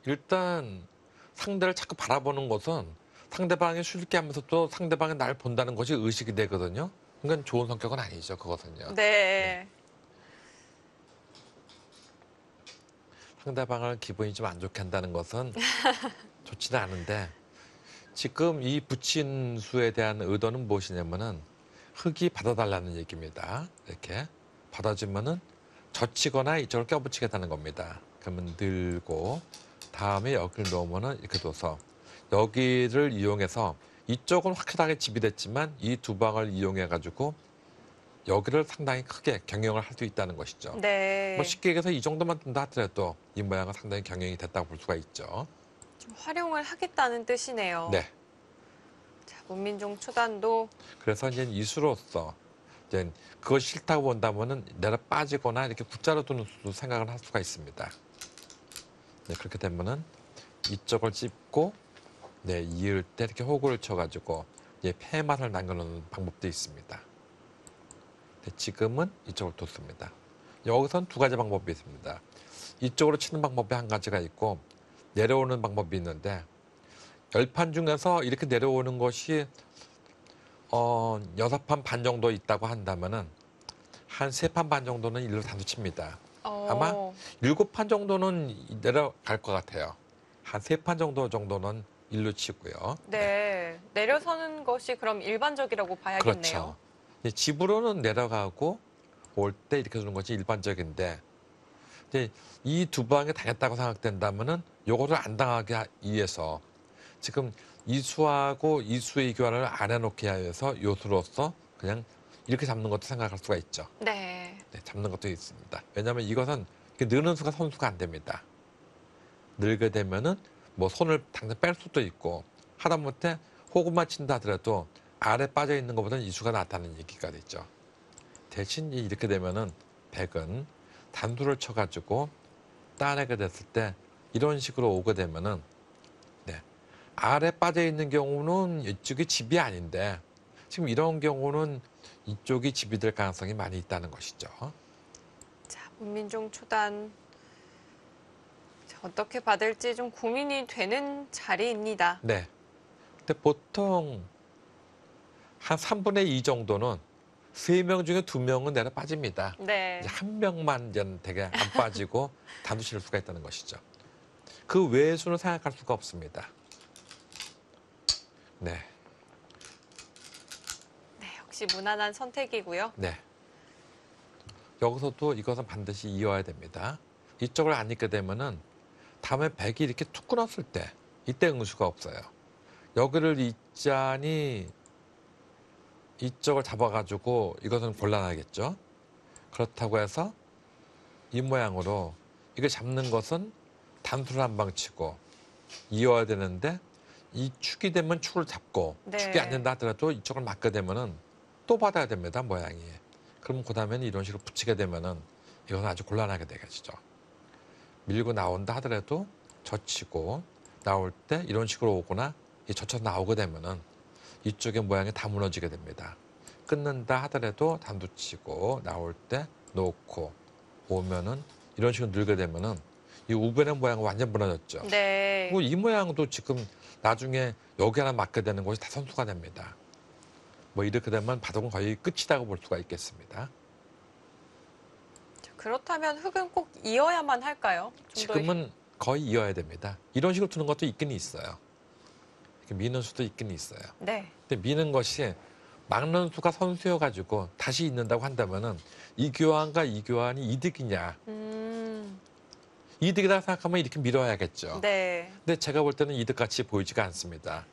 일단 상대를 자꾸 바라보는 것은 상대방이 쉽게 하면서 또 상대방이 날 본다는 것이 의식이 되거든요. 그러니까 좋은 성격은 아니죠. 그것은요. 네. 상대방을 기분이 좀 안 좋게 한다는 것은 좋지는 않은데 지금 이 붙인 수에 대한 의도는 무엇이냐면은 흙이 받아달라는 얘기입니다. 이렇게 받아주면은 젖히거나 이쪽을 껴붙이겠다는 겁니다. 그러면 늘고 다음에 여기를 놓으면은 이렇게 둬서 여기를 이용해서 이쪽은 확실하게 집이 됐지만 이 두 방을 이용해 가지고 여기를 상당히 크게 경영을 할 수 있다는 것이죠. 네. 뭐 쉽게 얘기해서 이 정도만 둔다 하더라도 이 모양은 상당히 경영이 됐다고 볼 수가 있죠. 좀 활용을 하겠다는 뜻이네요. 네. 자, 문민종 초단도 그래서 이제 이수로서 이제 그것이 싫다고 본다면은 내려 빠지거나 이렇게 붙잡아 두는 수도 생각을 할 수가 있습니다. 네, 그렇게 되면은 이쪽을 찝고 네, 이을 때 이렇게 호구를 쳐가지고 이제 폐맛을 남겨놓는 방법도 있습니다. 네, 지금은 이쪽을 뒀습니다. 여기선 두 가지 방법이 있습니다. 이쪽으로 치는 방법이 한 가지가 있고 내려오는 방법이 있는데 10판 중에서 이렇게 내려오는 것이 6판 반 정도 있다고 한다면은 한 3판 반 정도는 일로 단수 칩니다. 아마 7판 정도는 내려갈 것 같아요. 한 3판 정도는 일로 치고요. 네. 내려서는 것이 그럼 일반적이라고 봐야겠네요. 그렇죠. 이제 집으로는 내려가고 올 때 이렇게 두는 것이 일반적인데 이제 이 두 방에 당했다고 생각된다면은 요거를 안 당하기 위해서 지금 이수하고 이수의 교환을 안 해놓기 위해서 요수로서 그냥 이렇게 잡는 것도 생각할 수가 있죠. 네. 네, 잡는 것도 있습니다. 왜냐하면 이것은 이렇게 느는 수가 선수가 안 됩니다. 늘게 되면은 뭐 손을 당장 뺄 수도 있고 하다못해 호구만 친다 하더라도 아래 빠져 있는 것보다는 이수가 낫다는 얘기가 되죠. 대신 이렇게 되면은 백은 단수를 쳐가지고 따내게 됐을 때 이런 식으로 오게 되면은 네, 아래 빠져 있는 경우는 이쪽이 집이 아닌데 지금 이런 경우는 이쪽이 집이 될 가능성이 많이 있다는 것이죠. 자, 문민종 초단. 자, 어떻게 받을지 좀 고민이 되는 자리입니다. 네. 근데 보통 한 3분의 2 정도는 3명 중에 2명은 내려 빠집니다. 네. 이제 한 명만 이제 되게 안 빠지고 단수 칠 수가 있다는 것이죠. 그 외의 수는 생각할 수가 없습니다. 네. 네, 역시 무난한 선택이고요. 네. 여기서도 이것은 반드시 이어야 됩니다. 이쪽을 안 잊게 되면은 다음에 백이 이렇게 툭 끊었을 때 이때 응수가 없어요. 여기를 잊자니 이쪽을 잡아가지고 이것은 곤란하겠죠. 그렇다고 해서 이 모양으로 이걸 잡는 것은 단수를 한 방 치고 이어야 되는데 이 축이 되면 축을 잡고 네. 축이 안 된다 하더라도 이쪽을 맞게 되면은 또 받아야 됩니다. 모양이. 그럼 그 다음에는 이런 식으로 붙이게 되면은 이건 아주 곤란하게 되겠죠. 밀고 나온다 하더라도 젖히고 나올 때 이런 식으로 오거나 젖혀서 나오게 되면은 이쪽의 모양이 다 무너지게 됩니다. 끊는다 하더라도 단두 치고 나올 때 놓고 오면은 이런 식으로 늘게 되면은 이 우변의 모양은 완전 무너졌죠. 네. 그리고 이 모양도 지금 나중에 여기 하나 맞게 되는 것이 다 선수가 됩니다. 뭐 이렇게 되면 바둑은 거의 끝이라고 볼 수가 있겠습니다. 자, 그렇다면 흙은 꼭 이어야만 할까요? 좀 더 지금은 거의 이어야 됩니다. 이런 식으로 두는 것도 있긴 있어요. 이렇게 미는 수도 있긴 있어요. 네. 근데 미는 것이 막는 수가 선수여가지고 다시 있는다고 한다면은 이 교환과 이 교환이 이득이냐? 이득이라고 생각하면 이렇게 밀어야겠죠. 네. 근데 제가 볼 때는 이득같이 보이지가 않습니다.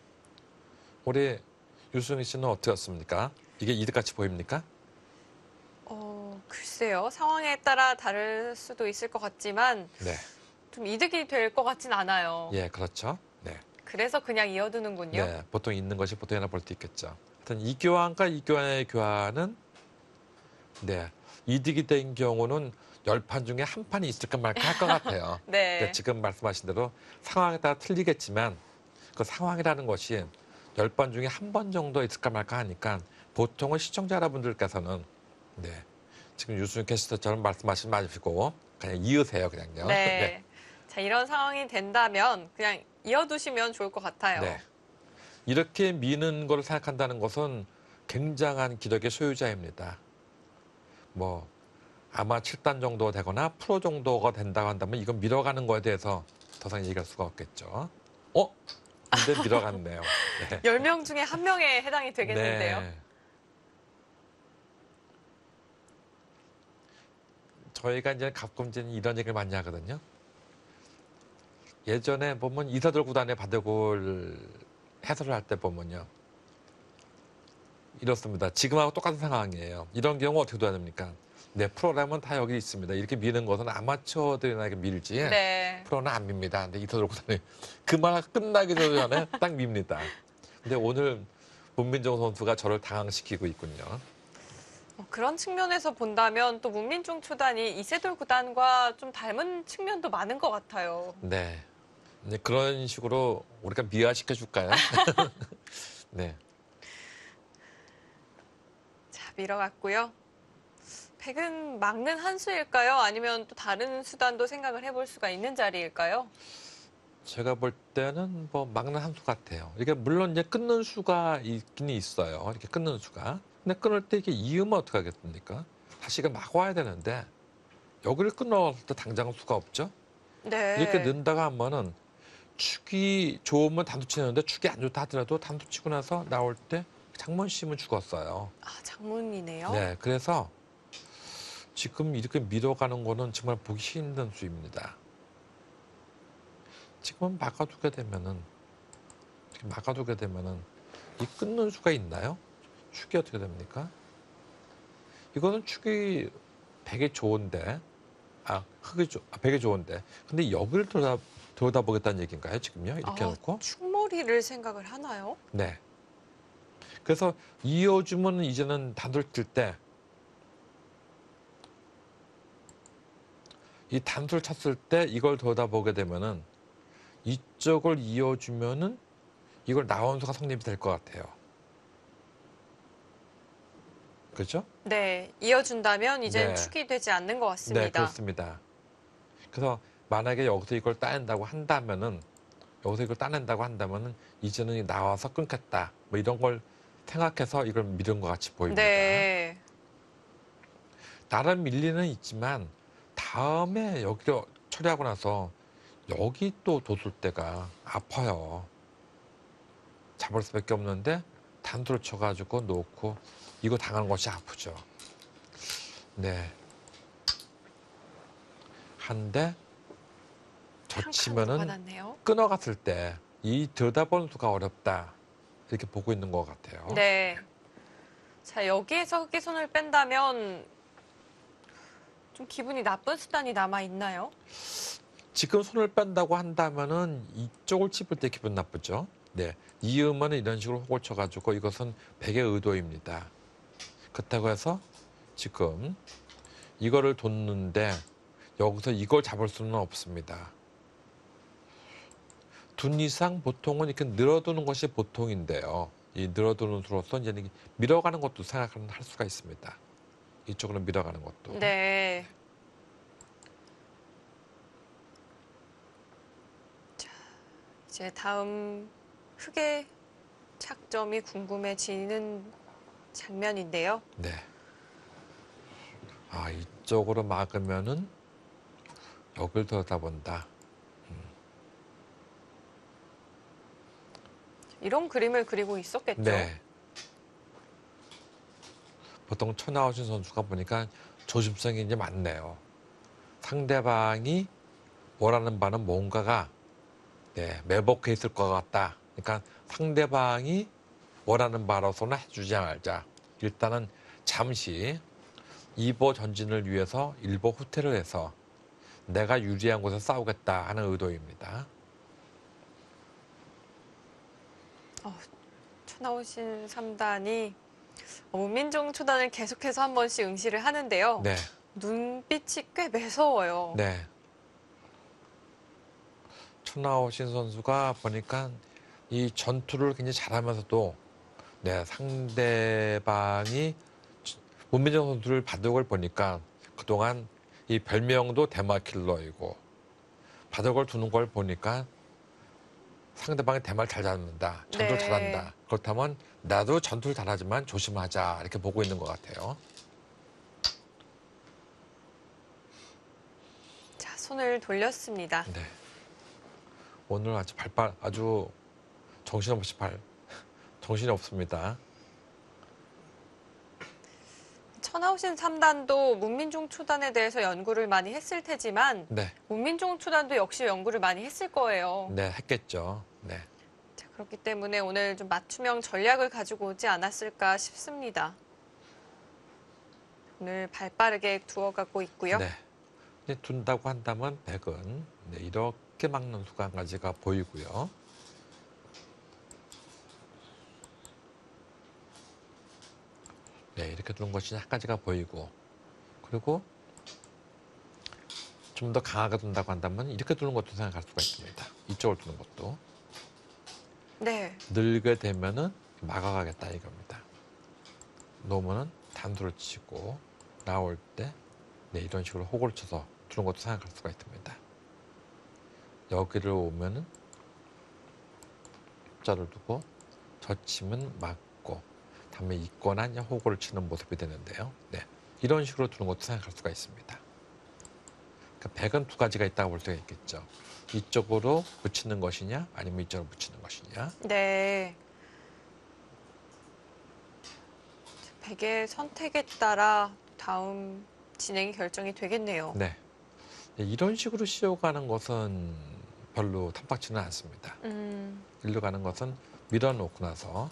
우리 유승희 씨는 어떻습니까? 이게 이득같이 보입니까? 글쎄요. 상황에 따라 다를 수도 있을 것 같지만 네. 좀 이득이 될 것 같진 않아요. 예, 그렇죠. 네. 그래서 그냥 이어두는군요. 네, 보통 있는 것이 보통이나 볼 수 있겠죠. 하여튼 이 교환과 이 교환의 교환은 네, 이득이 된 경우는 10판 중에 한 판이 있을까 말까 할 것 같아요. 네. 근데 지금 말씀하신 대로 상황에 따라 틀리겠지만 그 상황이라는 것이 10번 중에 한 번 정도 있을까 말까 하니까 보통은 시청자 여러분들께서는 네, 지금 유승윤 캐스터처럼 말씀하시지 마시고 그냥 이으세요, 그냥요. 네. 자, 이런 상황이 된다면 그냥 이어두시면 좋을 것 같아요. 네. 이렇게 미는 걸 생각한다는 것은 굉장한 기력의 소유자입니다. 뭐 아마 7단 정도 되거나 프로 정도가 된다고 한다면 이건 밀어가는 거에 대해서 더 이상 얘기할 수가 없겠죠. 근데 밀어갔네요. 네. 10명 중에 1명에 해당이 되겠는데요. 네. 저희가 이제 가끔 이제 이런 얘기를 많이 하거든요. 예전에 보면 이사돌 구단의 바둑을 해설을 할 때 보면요. 이렇습니다. 지금하고 똑같은 상황이에요. 이런 경우 어떻게 돼야 됩니까? 네, 프로라면 다 여기 있습니다. 이렇게 미는 것은 아마추어들이나 이렇게 밀지 네. 프로는 안 밉니다. 근데 이사돌 구단이 그 말 끝나기 전에 딱 밉니다. 근데 오늘 문민정 선수가 저를 당황시키고 있군요. 그런 측면에서 본다면 또 문민중 초단이 이세돌 구단과 좀 닮은 측면도 많은 것 같아요. 네. 이제 그런 식으로 우리가 미화시켜 줄까요? 네. 자, 밀어갔고요. 백은 막는 한 수일까요? 아니면 또 다른 수단도 생각을 해볼 수가 있는 자리일까요? 제가 볼 때는 뭐 막는 한 수 같아요. 이게 물론 이제 끊는 수가 있긴 있어요. 이렇게 끊는 수가. 근데 끊을 때 이게 이으면 어떻게 하겠습니까? 다시 이거 막 와야 되는데 여기를 끊었을 때 당장 수가 없죠? 네. 이렇게 넣는다가 하면은 축이 좋으면 단수 치는데 축이 안 좋다 하더라도 단수 치고 나서 나올 때 장문 씌면 죽었어요. 아, 장문이네요. 네, 그래서 지금 이렇게 밀어가는 거는 정말 보기 힘든 수입니다. 지금 막아두게 되면은 이 끊는 수가 있나요? 축이 어떻게 됩니까? 이거는 축이 100에 좋은데 흑이 좋은데 근데 여기를 들여다보겠다는 얘기인가요? 지금요? 이렇게 해놓고 축머리를 생각을 하나요? 네. 그래서 이어주면 이제는 단수를 칠 때 이 단수를 쳤을 때 이걸 들여다보게 되면은 이쪽을 이어주면은 이걸 나원수가 성립이 될 것 같아요. 그렇죠? 네. 이어준다면 이젠 네. 축이 되지 않는 것 같습니다. 네, 그렇습니다. 그래서 만약에 여기서 이걸 따낸다고 한다면은 이제는 나와서 끊겠다. 뭐 이런 걸 생각해서 이걸 밀은 것 같이 보입니다. 네. 나름 밀리는 있지만 다음에 여기를 처리하고 나서 여기 또 뒀을 때가 아파요. 잡을 수밖에 없는데 단수를 쳐가지고 놓고 이거 당하는 것이 아프죠. 네. 한데 젖히면은 받았네요. 끊어갔을 때 이 들여다보는 수가 어렵다. 이렇게 보고 있는 것 같아요. 네. 자, 여기에서 흑기 손을 뺀다면 좀 기분이 나쁜 수단이 남아 있나요? 지금 손을 뺀다고 한다면은 이쪽을 찝을 때 기분 나쁘죠. 네. 이으면 이런 식으로 혹을 쳐가지고 이것은 백의 의도입니다. 그렇다고 해서 지금 이거를 뒀는데 여기서 이걸 잡을 수는 없습니다. 둔 이상 보통은 이렇게 늘어두는 것이 보통인데요. 이 늘어두는 수로서 이제 밀어가는 것도 생각할 수가 있습니다. 이쪽으로 밀어가는 것도. 네. 자, 이제 다음 흑의 착점이 궁금해지는 장면인데요. 네. 아, 이쪽으로 막으면은 여길 들여다본다. 이런 그림을 그리고 있었겠죠. 네. 보통 쳐나오신 선수가 보니까 조심성이 이제 많네요. 상대방이 원하는 바는 뭔가가 네, 매복해 있을 것 같다. 그러니까 상대방이 원하는 바로서는 해주지 말자. 일단은 잠시 2보 전진을 위해서 1보 후퇴를 해서 내가 유리한 곳에서 싸우겠다 하는 의도입니다. 천하오신 3단이 문민종 초단을 계속해서 한 번씩 응시를 하는데요. 네, 눈빛이 꽤 매서워요. 네. 천하오신 선수가 보니까 이 전투를 굉장히 잘하면서도 네, 상대방이 문민정 선수를 바둑을 보니까 그동안 이 별명도 대마킬러이고 바둑을 두는 걸 보니까 상대방이 대마를 잘 잡는다, 전투를 네. 잘한다. 그렇다면 나도 전투를 잘하지만 조심하자 이렇게 보고 있는 것 같아요. 자, 손을 돌렸습니다. 네. 오늘 아주 정신이 없습니다. 천하오신 3단도 문민종 초단에 대해서 연구를 많이 했을 테지만 네, 문민종 초단도 역시 연구를 많이 했을 거예요. 네, 했겠죠. 네. 자, 그렇기 때문에 오늘 좀 맞춤형 전략을 가지고 오지 않았을까 싶습니다. 오늘 발빠르게 두어가고 있고요. 네. 근데 둔다고 한다면 백은 네, 이렇게 막는 수가 한 가지가 보이고요. 네, 이렇게 두는 것이 한 가지가 보이고, 그리고 좀 더 강하게 둔다고 한다면 이렇게 두는 것도 생각할 수가 있습니다. 이쪽을 두는 것도. 네. 늘게 되면은 막아가겠다 이겁니다. 놓으면은 단수를 치고 나올 때 네, 이런 식으로 호구를 쳐서 두는 것도 생각할 수가 있습니다. 여기를 오면은 자를 두고 젖히면 막고 다음에 있거나 그냥 호구를 치는 모습이 되는데요. 네, 이런 식으로 두는 것도 생각할 수가 있습니다. 그러니까 백은 두 가지가 있다고 볼 수가 있겠죠. 이쪽으로 붙이는 것이냐 아니면 이쪽으로 붙이는 것이냐. 네. 백의 선택에 따라 다음 진행이 결정이 되겠네요. 네, 이런 식으로 씌워가는 것은 별로 탐탁치는 않습니다. 일로 가는 것은 밀어놓고 나서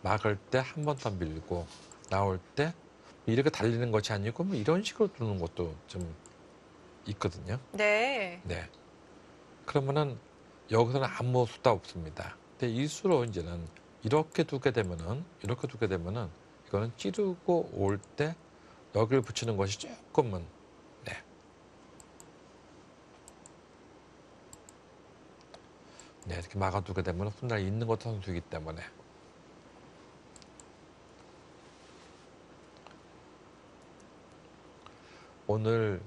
막을 때 한 번 더 밀고 나올 때 이렇게 달리는 것이 아니고 뭐 이런 식으로 두는 것도 좀 있거든요. 네. 네. 그러면은 여기서는 아무 수도 없습니다. 근데 이 수로 이제는 이렇게 두게 되면은 이거는 찌르고 올 때 여기를 붙이는 것이 조금은 네. 네, 이렇게 막아두게 되면 훗날 있는 것 선수이기 때문에 오늘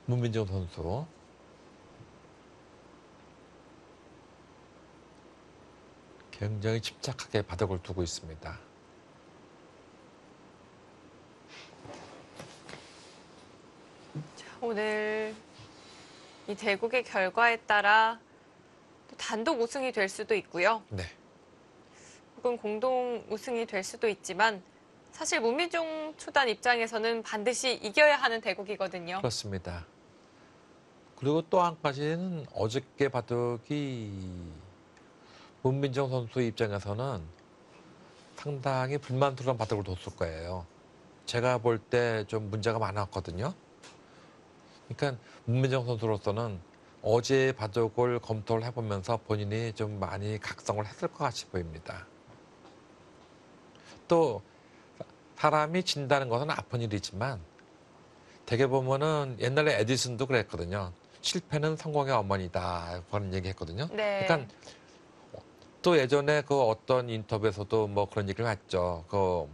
문민정 선수 굉장히 침착하게 바닥을 두고 있습니다. 오늘 이 대국의 결과에 따라 또 단독 우승이 될 수도 있고요. 네, 혹은 공동 우승이 될 수도 있지만 사실 문민종 초단 입장에서는 반드시 이겨야 하는 대국이거든요. 그렇습니다. 그리고 또 한 가지는 어저께 바둑이 문민정 선수 입장에서는 상당히 불만스러운 바둑을 뒀을 거예요. 제가 볼 때 좀 문제가 많았거든요. 그러니까 문민정 선수로서는 어제 바둑을 검토를 해보면서 본인이 좀 많이 각성을 했을 것 같이 보입니다. 또 사람이 진다는 것은 아픈 일이지만 되게 보면은 옛날에 에디슨도 그랬거든요. 실패는 성공의 어머니다 그런 얘기 했거든요. 네. 그러니까 또 예전에 그 어떤 인터뷰에서도 뭐 그런 얘기를 했죠. 그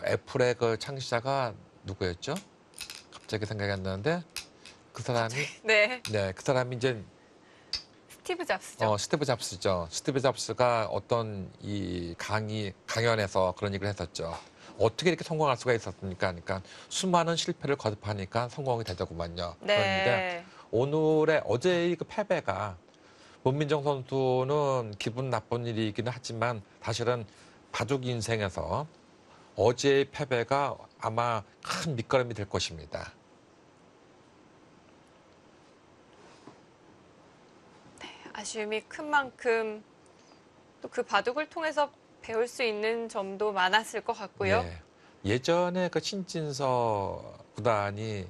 애플의 그 창시자가 누구였죠? 갑자기 생각이 안 나는데 그 사람이 네. 그 사람이 이제 스티브 잡스죠. 스티브 잡스죠. 스티브 잡스가 어떤 이 강연에서 그런 얘기를 했었죠. 어떻게 이렇게 성공할 수가 있었습니까? 그러니까 수많은 실패를 거듭하니까 성공이 되더구만요. 그런데 네. 어제의 그 패배가 문민정 선수는 기분 나쁜 일이기는 하지만 사실은 바둑 인생에서 어제의 패배가 아마 큰 밑거름이 될 것입니다. 아쉬움이 큰 만큼 또 그 바둑을 통해서 배울 수 있는 점도 많았을 것 같고요. 네. 예전에 그 신진서 구단이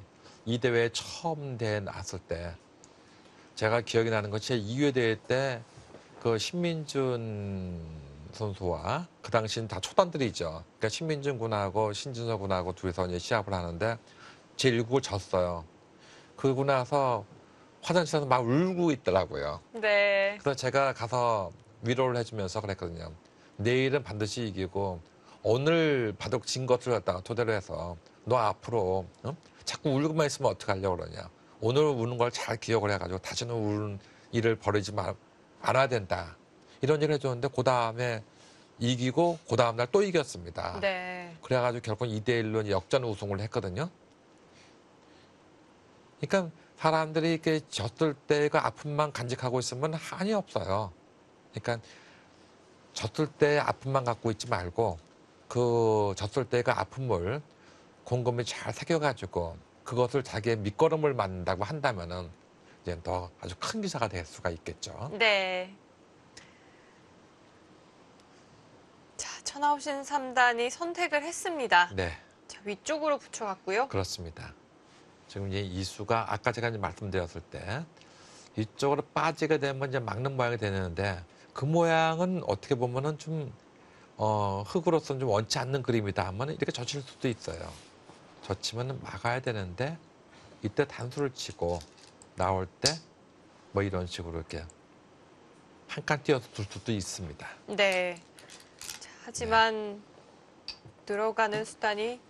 이 대회에 처음 대회 나왔을 때 제가 기억이 나는 것이 2회 대회 때 그 신민준 선수와 그 당시는 다 초단들이죠. 그러니까 신민준 군하고 신진서 군하고 둘이서 이제 시합을 하는데 제 1국을 졌어요. 그러고 나서 화장실에서 막 울고 있더라고요. 네. 그래서 제가 가서 위로를 해주면서 그랬거든요. 내일은 반드시 이기고 오늘 바둑 진 것을 갖다가 토대로 해서 너 앞으로 자꾸 울고만 있으면 어떡하려고 그러냐. 오늘 우는 걸 잘 기억을 해가지고 다시는 우는 일을 벌이지 않아야 된다. 이런 얘기를 해줬는데 그 다음에 이기고 그 다음날 또 이겼습니다. 네. 그래가지고 결국 2대1로 역전 우승을 했거든요. 그러니까 사람들이 이렇게 졌을 때 그 아픔만 간직하고 있으면 한이 없어요. 그러니까 졌을 때 아픔만 갖고 있지 말고 그 졌을 때 그 아픔을 곰곰이 잘 새겨가지고 그것을 자기의 밑거름을 만든다고 한다면은 이제 더 아주 큰 기사가 될 수가 있겠죠. 네. 자, 천하오신 3단이 선택을 했습니다. 네, 자, 위쪽으로 붙여갔고요. 그렇습니다. 지금 이제 이수가 아까 제가 이제 말씀드렸을 때 이쪽으로 빠지게 되면 이제 막는 모양이 되는데 그 모양은 어떻게 보면은 좀 흙으로서는 좀 원치 않는 그림이다 하면 이렇게 젖힐 수도 있어요. 젖히면 막아야 되는데 이때 단수를 치고 나올 때 뭐 이런 식으로 이렇게 한 칸 띄어서 둘 수도 있습니다. 네. 자, 하지만 들어가는 수단이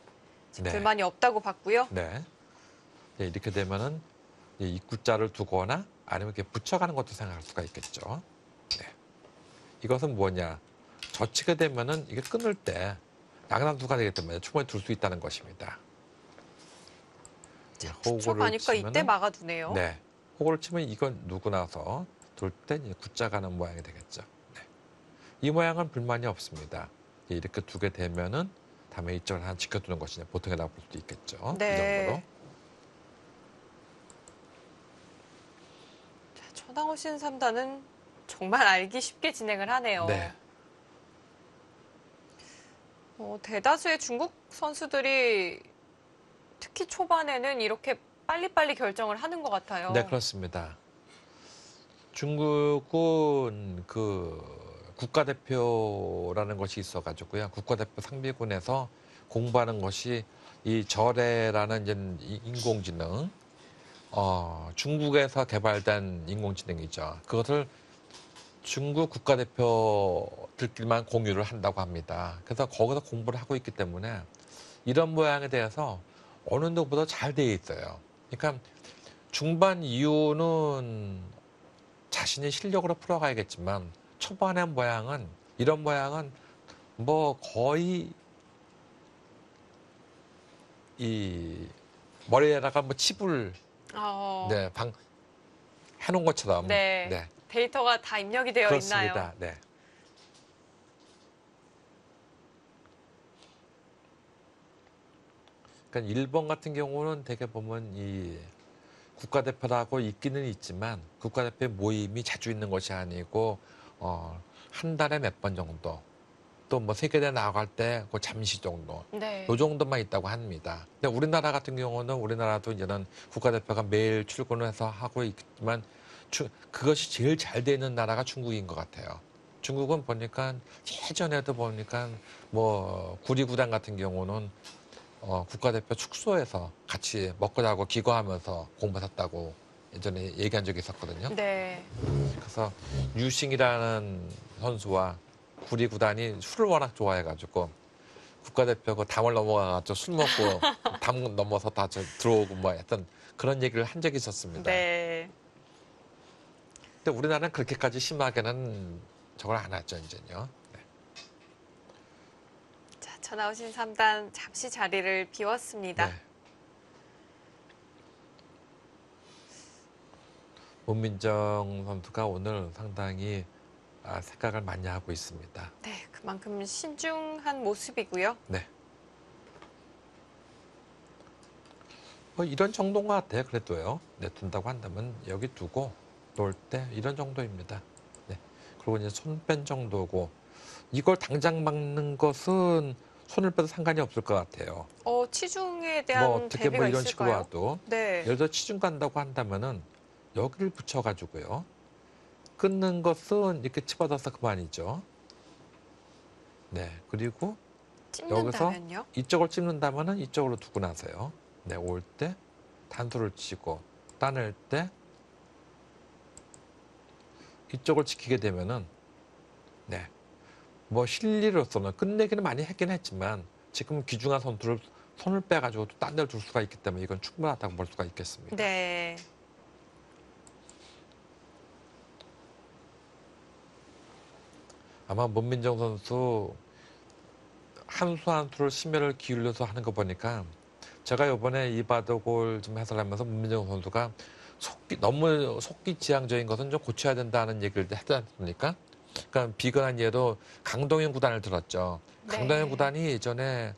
네. 불만이 없다고 봤고요. 네. 네, 이렇게 되면은 입구자를 두거나 아니면 이렇게 붙여가는 것도 생각할 수가 있겠죠. 네. 이것은 뭐냐? 젖히게 되면은 이게 끊을 때 양단수가 되기 때문에 충분히 둘 수 있다는 것입니다. 자, 호구를 붙여가니까 이때 치면은 막아두네요. 네. 호구를 치면 이건 누구 나서 둘 때 이제 굳자 가는 모양이 되겠죠. 네. 이 모양은 불만이 없습니다. 이렇게 두게 되면은 다음에 이쪽을 하나 지켜두는 것이 보통이라고 볼 수도 있겠죠. 네. 이 정도로. 자, 천하오신 3단은 정말 알기 쉽게 진행을 하네요. 네. 대다수의 중국 선수들이 특히 초반에는 이렇게 빨리빨리 결정을 하는 것 같아요. 네, 그렇습니다. 중국은 그 국가대표라는 것이 있어가지고요. 국가대표 상비군에서 공부하는 것이 이 절에라는 이제 인공지능, 중국에서 개발된 인공지능이죠. 그것을 중국 국가대표들끼리만 공유를 한다고 합니다. 그래서 거기서 공부를 하고 있기 때문에 이런 모양에 대해서 어느 누구보다 잘 돼 있어요. 그러니까 중반 이후는 자신의 실력으로 풀어가야겠지만 초반의 모양은 이런 모양은 뭐 거의 이 머리에다가 뭐 칩을 네, 해놓은 것처럼 네. 네, 데이터가 다 입력이 되어 그렇습니다. 있나요? 네. 그러니까 일본 같은 경우는 되게 보면 이 국가대표라고 있기는 있지만 국가대표 모임이 자주 있는 것이 아니고 한 달에 몇 번 정도 또 뭐 세계대회 나갈 때 그 잠시 정도 네. 요 정도만 있다고 합니다. 근데 우리나라 같은 경우는 우리나라도 이제는 국가대표가 매일 출근을 해서 하고 있지만 그것이 제일 잘 되는 나라가 중국인 것 같아요. 중국은 보니까 예전에도 보니까 뭐 구리구단 같은 경우는 국가대표 축소에서 같이 먹고 자고 기거하면서 공부했다고 예전에 얘기한 적이 있었거든요. 네. 그래서 유싱이라는 선수와 구리구단이 술을 워낙 좋아해가지고 국가대표 그 담을 넘어가가지고 술 먹고 담 넘어서 다 들어오고 뭐 했던 그런 얘기를 한 적이 있었습니다. 네. 근데 우리나라는 그렇게까지 심하게는 저걸 안 하죠, 이제요. 네. 자, 천하오신 3단 잠시 자리를 비웠습니다. 네. 문민정 선수가 오늘 상당히 생각을 많이 하고 있습니다. 네, 그만큼 신중한 모습이고요. 네. 뭐 이런 정도인 것 같아요. 그래도요. 네, 둔다고 한다면 여기 두고 놓을 때 이런 정도입니다. 네. 그리고 이제 손 뺀 정도고 이걸 당장 막는 것은 손을 빼도 상관이 없을 것 같아요. 치중에 대한 뭐 어떻게 뭐 대비가 이런 식으로 있을까요? 와도 네. 예를 들어 치중 간다고 한다면은 여기를 붙여가지고요. 끊는 것은 이렇게 집어넣어서 그만이죠. 네. 그리고 찝는다면요? 이쪽을 찝는다면은 이쪽으로 두고 나서요. 네. 올 때 단수를 치고 따낼 때 이쪽을 지키게 되면은 네. 뭐 실리로서는 끝내기는 많이 했긴 했지만 지금 귀중한 선수를 손을 빼가지고 또 딴 데를 둘 수가 있기 때문에 이건 충분하다고 볼 수가 있겠습니다. 네. 아마 문민정 선수 한 수 한 수를 심혈을 기울여서 하는 거 보니까 제가 이번에 이 바둑을 좀 해설하면서 문민정 선수가 너무 속기 지향적인 것은 좀 고쳐야 된다는 얘기를 하지 않습니까? 그러니까 비근한 예로 강동현 구단을 들었죠. 네. 강동현 구단이 예전에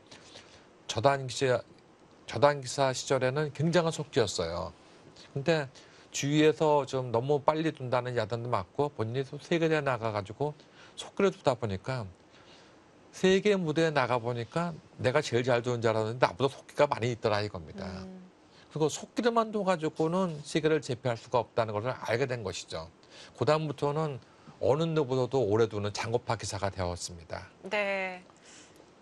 저단기사 시절에는 굉장한 속기였어요. 근데 주위에서 좀 너무 빨리 둔다는 야단도 맞고 본인이 세계대회 나가가지고 속기를 두다 보니까 세계 무대에 나가보니까 내가 제일 잘 두는 줄 알았는데 나보다 속기가 많이 있더라 이겁니다. 그리고 속기를만 둬가지고는 세계를 제패할 수가 없다는 것을 알게 된 것이죠. 그 다음부터는 어느 누구보다도 오래 두는 장고파 기사가 되었습니다. 네.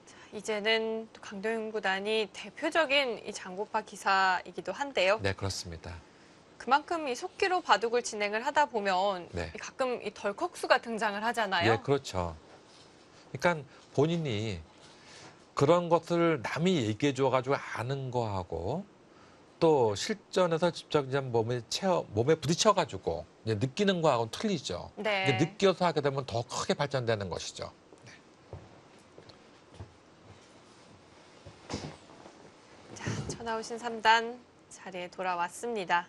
자, 이제는 또 강동윤 구단이 대표적인 이 장고파 기사이기도 한데요. 네, 그렇습니다. 그만큼 이 속기로 바둑을 진행을 하다 보면 네. 가끔 이 덜컥수가 등장을 하잖아요. 예, 그렇죠. 그러니까 본인이 그런 것을 남이 얘기해 줘가지고 아는 거하고 또 실전에서 직접 그냥 몸에 부딪혀가지고 이제 느끼는 거하고는 틀리죠. 네. 이게 느껴서 하게 되면 더 크게 발전되는 것이죠. 자, 천하우신 3단 자리에 돌아왔습니다.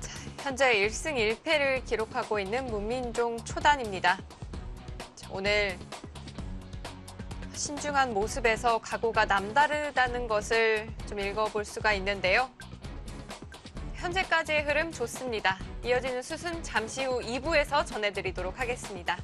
자, 현재 1승 1패를 기록하고 있는 문민종 초단입니다. 자, 오늘 신중한 모습에서 각오가 남다르다는 것을 좀 읽어볼 수가 있는데요. 현재까지의 흐름 좋습니다. 이어지는 수순 잠시 후 2부에서 전해드리도록 하겠습니다.